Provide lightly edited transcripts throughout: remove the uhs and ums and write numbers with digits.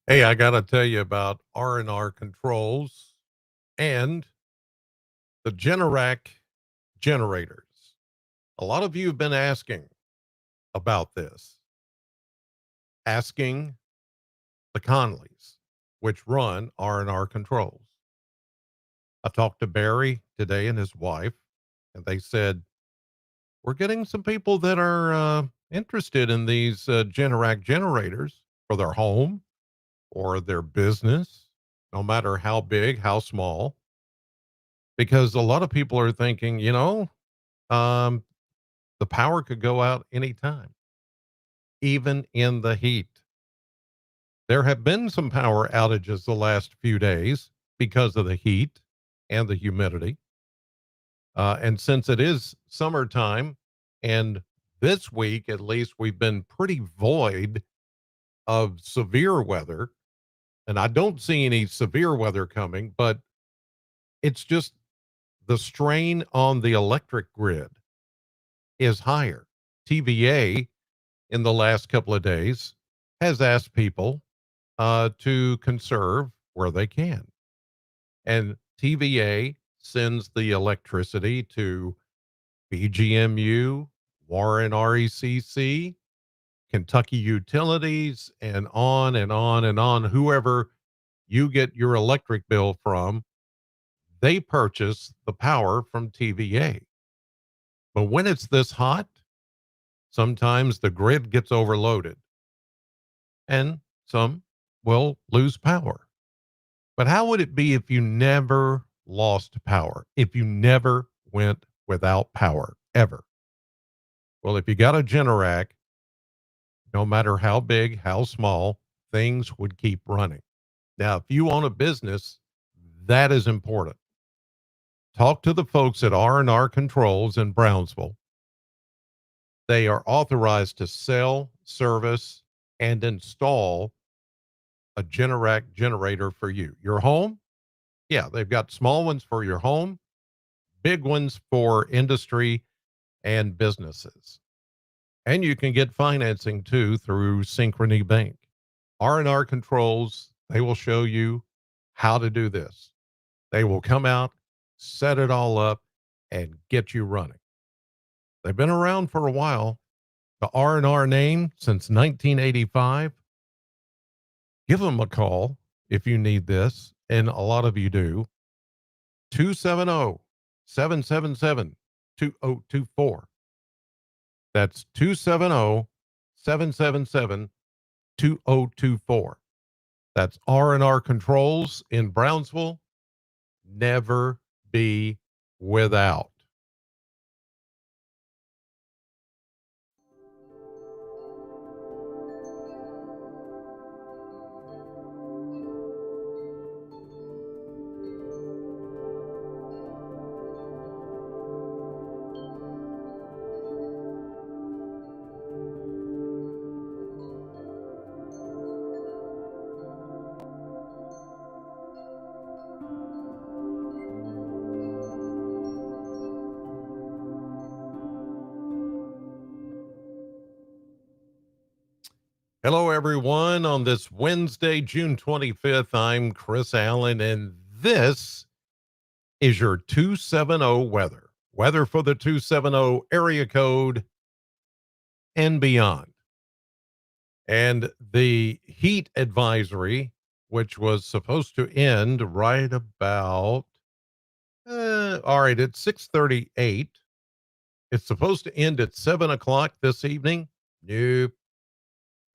Hey, I got to tell you about R&R Controls and the Generac generators. A lot of you have been asking about this, asking the Conleys, which run R&R Controls. I talked to Barry today and his wife, and they said, we're getting some people that are interested in these Generac generators for their home or their business, no matter how big, how small, because a lot of people are thinking, um, the power could go out anytime, even in the heat. There have been some power outages the last few days because of the heat and the humidity. And since it is summertime, and this week at least, we've been pretty void of severe weather. And I don't see any severe weather coming, but it's just the strain on the electric grid is higher. TVA in the last couple of days has asked people to conserve where they can. And TVA sends the electricity to BGMU, Warren RECC, Kentucky Utilities, and on and on and on. Whoever you get your electric bill from, they purchase the power from TVA. But when it's this hot, sometimes the grid gets overloaded and some will lose power. But how would it be if you never lost power? If you never went without power ever? Well, if you got a Generac, no matter how big, how small, things would keep running. Now, if you own a business, that is important. Talk to the folks at R&R Controls in Brownsville. They are authorized to sell, service, and install a Generac generator for you. Your home? Yeah, they've got small ones for your home, big ones for industry and businesses. And you can get financing too through Synchrony Bank. R&R Controls, they will show you how to do this. They will come out, set it all up, and get you running. They've been around for a while. The R&R name since 1985. Give them a call if you need this, and a lot of you do. 270 777 2024. That's 270 777 2024. That's R&R Controls in Brownsville. Never be without. Hello, everyone. On this Wednesday, June 25th, I'm Chris Allen, and this is your 270 weather. Weather for the 270 area code and beyond. And the heat advisory, which was supposed to end right about, all right, at 6:38. It's supposed to end at 7 o'clock this evening. Nope.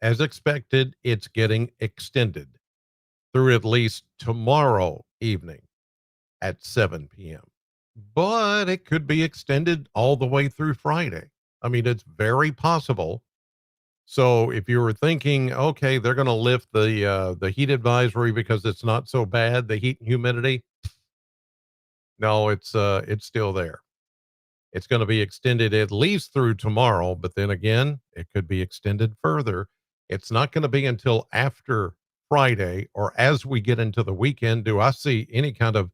As expected, it's getting extended through at least tomorrow evening at 7 p.m. But it could be extended all the way through Friday. I mean, it's very possible. So if you were thinking, okay, they're going to lift the heat advisory because it's not so bad, the heat and humidity, no, it's still there. It's going to be extended at least through tomorrow, but then again, it could be extended further. It's not going to be until after Friday or as we get into the weekend do I see any kind of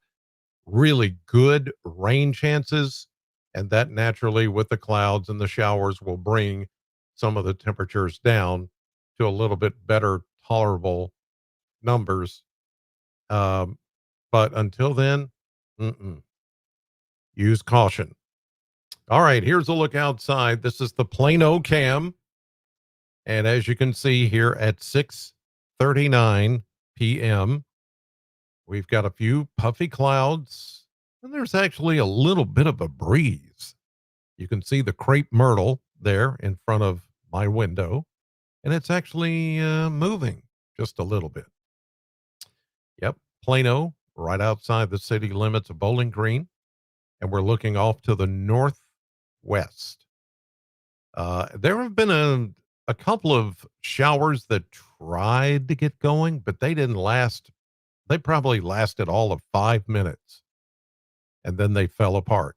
really good rain chances. And that naturally, with the clouds and the showers, will bring some of the temperatures down to a little bit better tolerable numbers. Um, but until then, mm-mm, use caution. All right, here's a look outside. This is the Plano cam. And as you can see here at 6:39 p.m., we've got a few puffy clouds, and there's actually a little bit of a breeze. You can see the crepe myrtle there in front of my window, and it's actually moving just a little bit. Yep, Plano, right outside the city limits of Bowling Green, and we're looking off to the northwest. There have been a couple of showers that tried to get going, but they didn't last. They probably lasted all of 5 minutes and then they fell apart.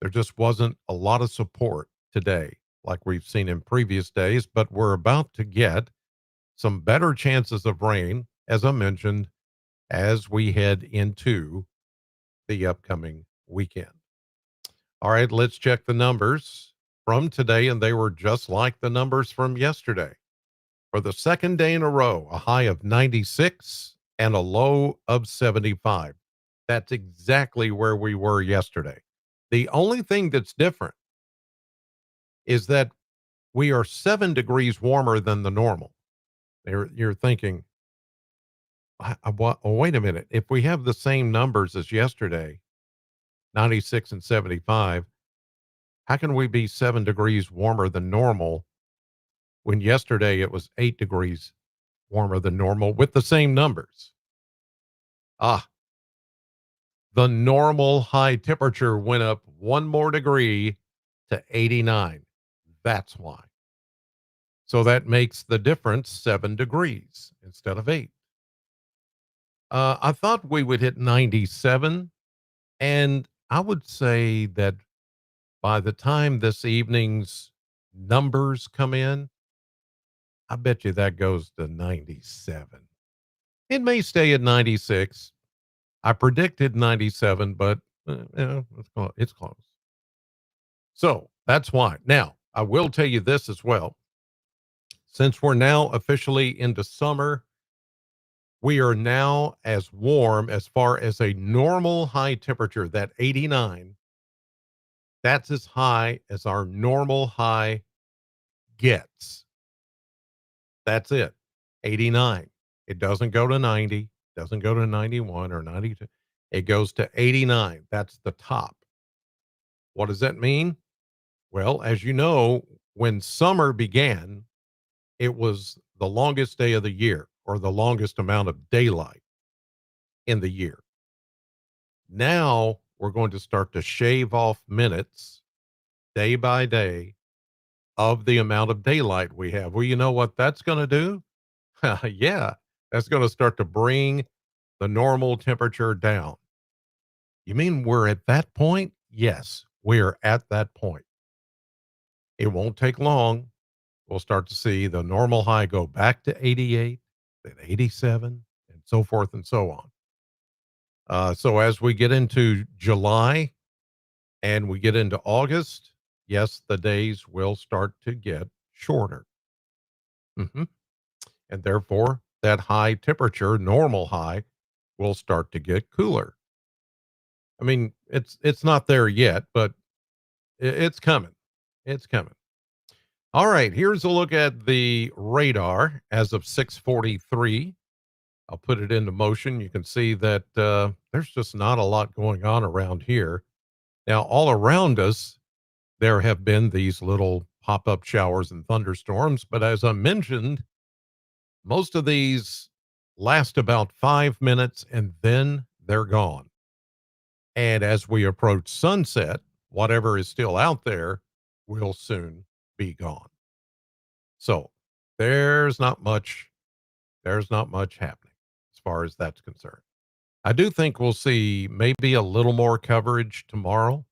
There just wasn't a lot of support today, like we've seen in previous days, but we're about to get some better chances of rain, as I mentioned, as we head into the upcoming weekend. All right, let's check the numbers from today, and they were just like the numbers from yesterday. For the second day in a row, a high of 96 and a low of 75. That's exactly where we were yesterday. The only thing that's different is that we are 7 degrees warmer than the normal. You're thinking, oh, wait a minute. If we have the same numbers as yesterday, 96 and 75, how can we be 7 degrees warmer than normal when yesterday it was 8 degrees warmer than normal with the same numbers? Ah, the normal high temperature went up 1 more degree to 89. That's why. So that makes the difference 7 degrees instead of 8. I thought we would hit 97, and I would say that by the time this evening's numbers come in, I bet you that goes to 97. It may stay at 96. I predicted 97, but it's close. So that's why. Now, I will tell you this as well. Since we're now officially into summer, we are now as warm as far as a normal high temperature, that 89. That's as high as our normal high gets. That's it. 89. It doesn't go to 90, doesn't go to 91 or 92. It goes to 89. That's the top. What does that mean? Well, as you know, when summer began, it was the longest day of the year or the longest amount of daylight in the year. Now we're going to start to shave off minutes day by day of the amount of daylight we have. Well, you know what that's going to do? Yeah, that's going to start to bring the normal temperature down. You mean we're at that point? Yes, we're at that point. It won't take long. We'll start to see the normal high go back to 88, then 87, and so forth and so on. So as we get into July and we get into August, yes, the days will start to get shorter. hmm And therefore, that high temperature, normal high, will start to get cooler. I mean, it's not there yet, but it's coming. It's coming. All right, here's a look at the radar as of 6:43. I'll put it into motion. You can see that there's just not a lot going on around here. Now, all around us, there have been these little pop up showers and thunderstorms. But as I mentioned, most of these last about 5 minutes and then they're gone. And as we approach sunset, whatever is still out there will soon be gone. So there's not much, there's not much happening as far as that's concerned. I do think we'll see maybe a little more coverage tomorrow,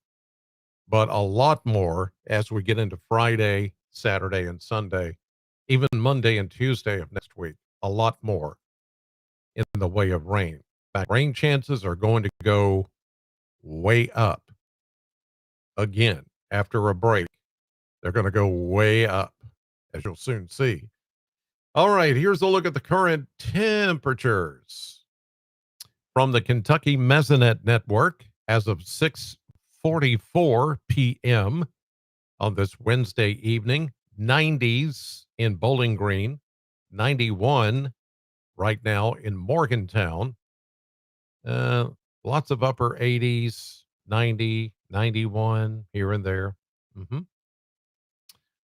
but a lot more as we get into Friday, Saturday, and Sunday, even Monday and Tuesday of next week, a lot more in the way of rain. In fact, rain chances are going to go way up again after a break. They're going to go way up, as you'll soon see. All right, here's a look at the current temperatures from the Kentucky Mesonet Network as of 6:44 p.m. on this Wednesday evening. 90s in Bowling Green, 91 right now in Morgantown. Uh, Lots of upper 80s, 90, 91 here and there. hmm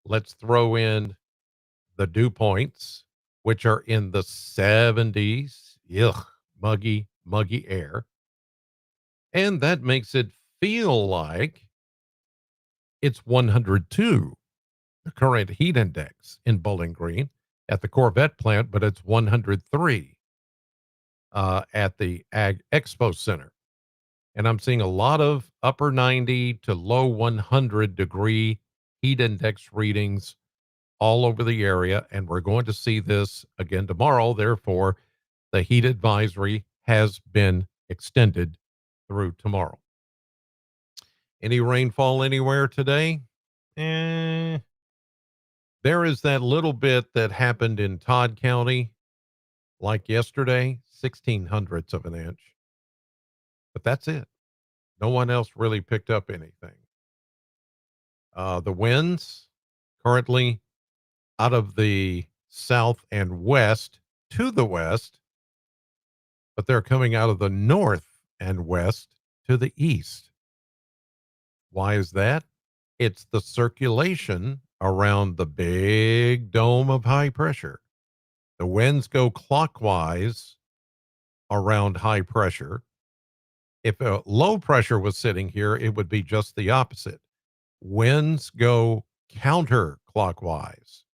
Let's throw in the dew points, which are in the 70s. Ugh, muggy air. And that makes it feel like it's 102, the current heat index in Bowling Green at the Corvette plant, but it's 103 at the Ag Expo Center. And I'm seeing a lot of upper 90 to low 100-degree heat index readings all over the area. And we're going to see this again tomorrow. Therefore, the heat advisory has been extended through tomorrow. Any rainfall anywhere today? Eh, there is that little bit that happened in Todd County, like yesterday, 16 hundredths of an inch. But that's it. No one else really picked up anything. The winds currently out of the south and west to the west, but they're coming out of the north and west to the east. Why is that? It's the circulation around the big dome of high pressure. The winds go clockwise around high pressure. If a low pressure was sitting here, it would be just the opposite. Winds go counterclockwise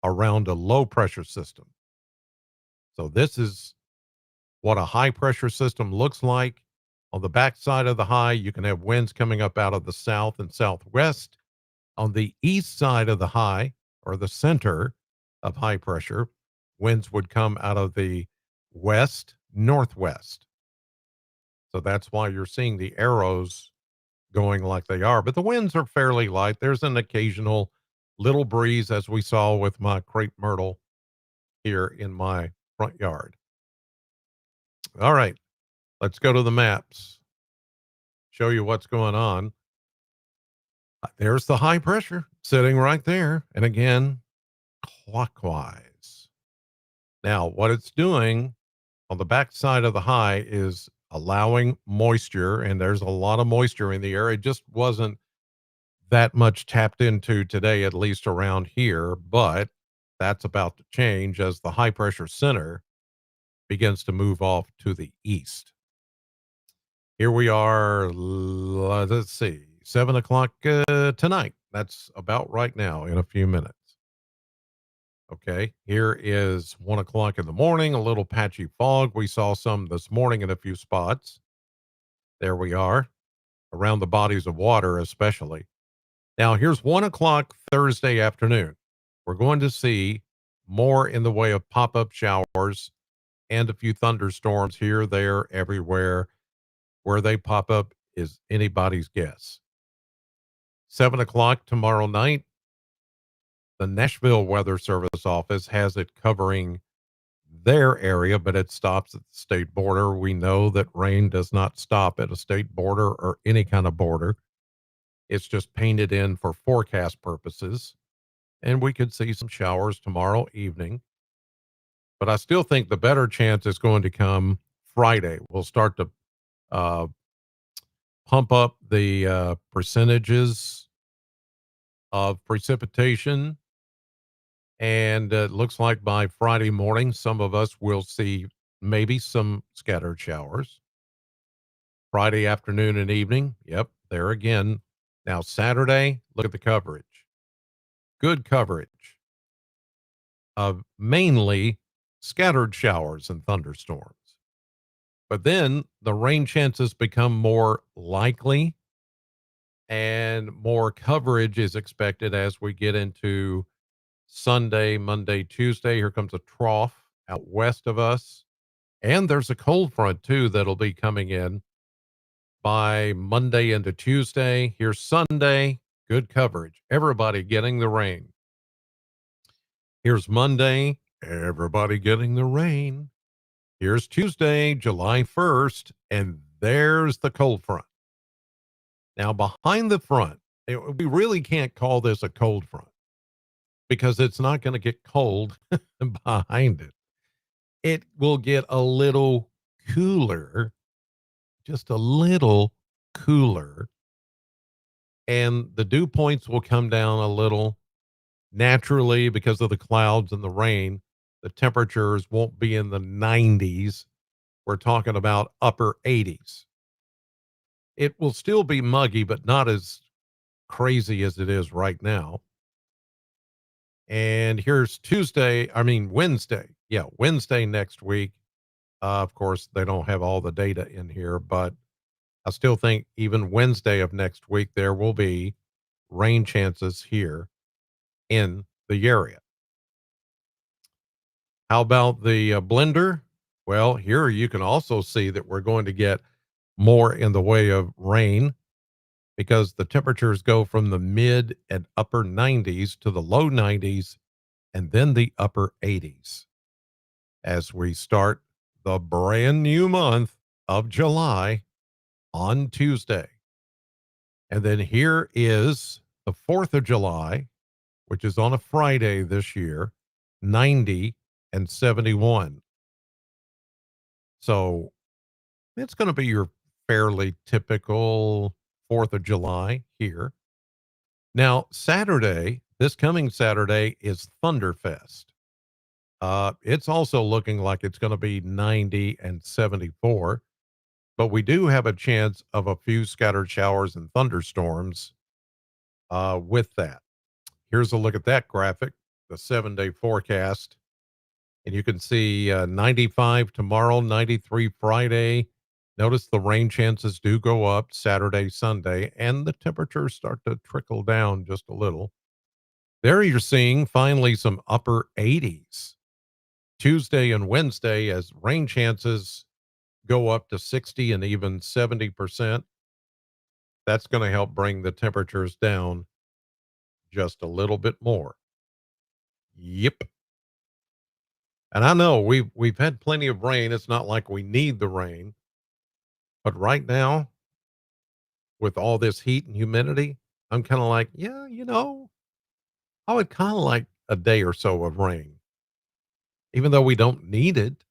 around a low pressure system. So this is what a high pressure system looks like. On the backside of the high, you can have winds coming up out of the south and southwest. On the east side of the high, or the center of high pressure, winds would come out of the west northwest. So that's why you're seeing the arrows going like they are. But the winds are fairly light. There's an occasional little breeze, as we saw with my crepe myrtle here in my front yard. All right, let's go to the maps, show you what's going on. There's the high pressure sitting right there. And again, clockwise. Now, what it's doing on the back side of the high is allowing moisture, and there's a lot of moisture in the air. It just wasn't that much tapped into today, at least around here, but that's about to change as the high pressure center begins to move off to the east. Here we are, let's see, 7 o'clock tonight. That's about right now in a few minutes. Okay, here is 1 o'clock in the morning, a little patchy fog. We saw some this morning in a few spots. There we are, around the bodies of water, especially. Now, here's 1 o'clock Thursday afternoon. We're going to see more in the way of pop up showers and a few thunderstorms here, there, everywhere. Where they pop up is anybody's guess. 7 o'clock tomorrow night, the Nashville Weather Service office has it covering their area, but it stops at the state border. We know that rain does not stop at a state border or any kind of border. It's just painted in for forecast purposes. And we could see some showers tomorrow evening. But I still think the better chance is going to come Friday. We'll start to uh, pump up the percentages of precipitation. And it looks like by Friday morning, some of us will see maybe some scattered showers. Friday afternoon and evening, yep, there again. Now, Saturday, look at the coverage. Good coverage of mainly scattered showers and thunderstorms. But then the rain chances become more likely and more coverage is expected as we get into Sunday, Monday, Tuesday. Here comes a trough out west of us. And there's a cold front too that'll be coming in by Monday into Tuesday. Here's Sunday, good coverage. Everybody getting the rain. Here's Monday, Everybody getting the rain. Here's Tuesday, July 1st, and there's the cold front. Now, behind the front, we really can't call this a cold front because it's not going to get cold behind it. It will get a little cooler, just a little cooler, and the dew points will come down a little naturally because of the clouds and the rain. The temperatures won't be in the 90s. We're talking about upper 80s. It will still be muggy, but not as crazy as it is right now. And here's Wednesday. Yeah, Wednesday next week. Of course, they don't have all the data in here, but I still think even Wednesday of next week, there will be rain chances here in the area. How about the blender? Well, here you can also see that we're going to get more in the way of rain because the temperatures go from the mid and upper 90s to the low 90s and then the upper 80s as we start the brand new month of July on Tuesday. And then here is the 4th of July, which is on a Friday this year, 90 and 71. So it's going to be your fairly typical 4th of July here. Now, this coming Saturday is Thunderfest. It's also looking like it's going to be 90 and 74, but we do have a chance of a few scattered showers and thunderstorms with that. Here's a look at that graphic, the 7-day forecast. And you can see 95 tomorrow, 93 Friday. Notice the rain chances do go up Saturday, Sunday, and the temperatures start to trickle down just a little. There you're seeing finally some upper 80s Tuesday and Wednesday as rain chances go up to 60 and even 70%. That's going to help bring the temperatures down just a little bit more. Yep. And I know we've had plenty of rain. It's not like we need the rain. But right now, with all this heat and humidity, I'm kind of like, yeah, I would kind of like a day or so of rain, even though we don't need it.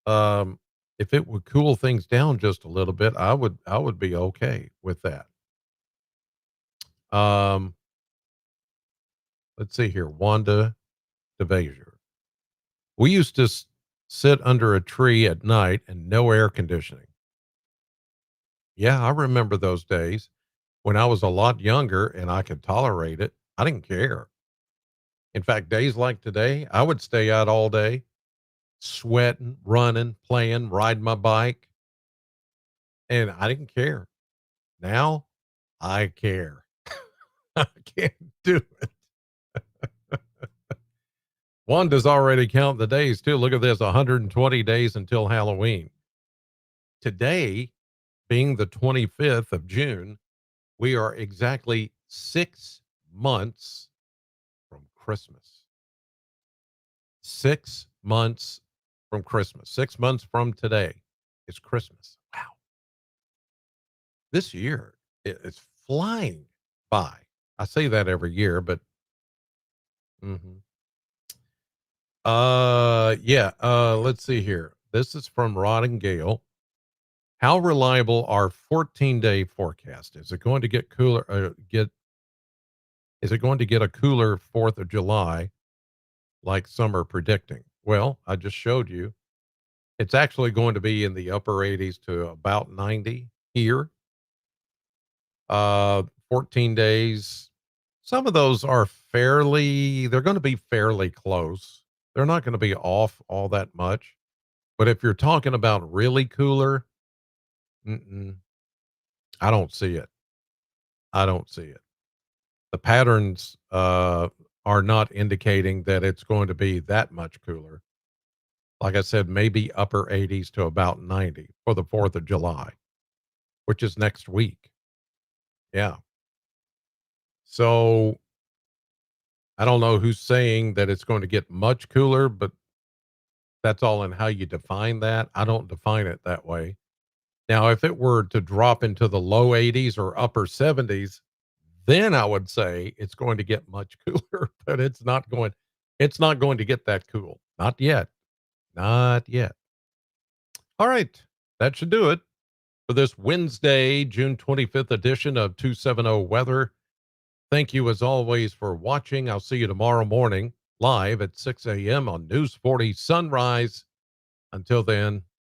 Um, if it would cool things down just a little bit, I would be okay with that. Um, let's see here, Wanda DeVasier. We used to sit under a tree at night and no air conditioning. Yeah, I remember those days when I was a lot younger and I could tolerate it. I didn't care. In fact, days like today, I would stay out all day, sweating, running, playing, riding my bike, and I didn't care. Now I care. I can't do it. Wanda's already counting the days too. Look at this, 120 days until Halloween. Today, being the 25th of June, we are exactly 6 months from Christmas. 6 months from Christmas. 6 months from today is Christmas. Wow. This year it's flying by. I say that every year, but mhm. Yeah, let's see here. This is from Rod and Gale. How reliable are 14-day forecast? Is it going to get cooler is it going to get a cooler 4th of July like some are predicting? Well, I just showed you. It's actually going to be in the upper 80s to about 90 here. 14 days. Some of those are they're going to be fairly close. They're not going to be off all that much. But if you're talking about really cooler, mm-mm, I don't see it. I don't see it. The patterns are not indicating that it's going to be that much cooler. Like I said, maybe upper 80s to about 90 for the 4th of July, which is next week. Yeah. So I don't know who's saying that it's going to get much cooler, but that's all in how you define that. I don't define it that way. Now, if it were to drop into the low 80s or upper 70s, then I would say it's going to get much cooler, but it's not going to get that cool. Not yet. Not yet. All right. That should do it for this Wednesday, June 25th edition of 270 Weather. Thank you as always for watching. I'll see you tomorrow morning live at 6 a.m. on News 40 Sunrise. Until then,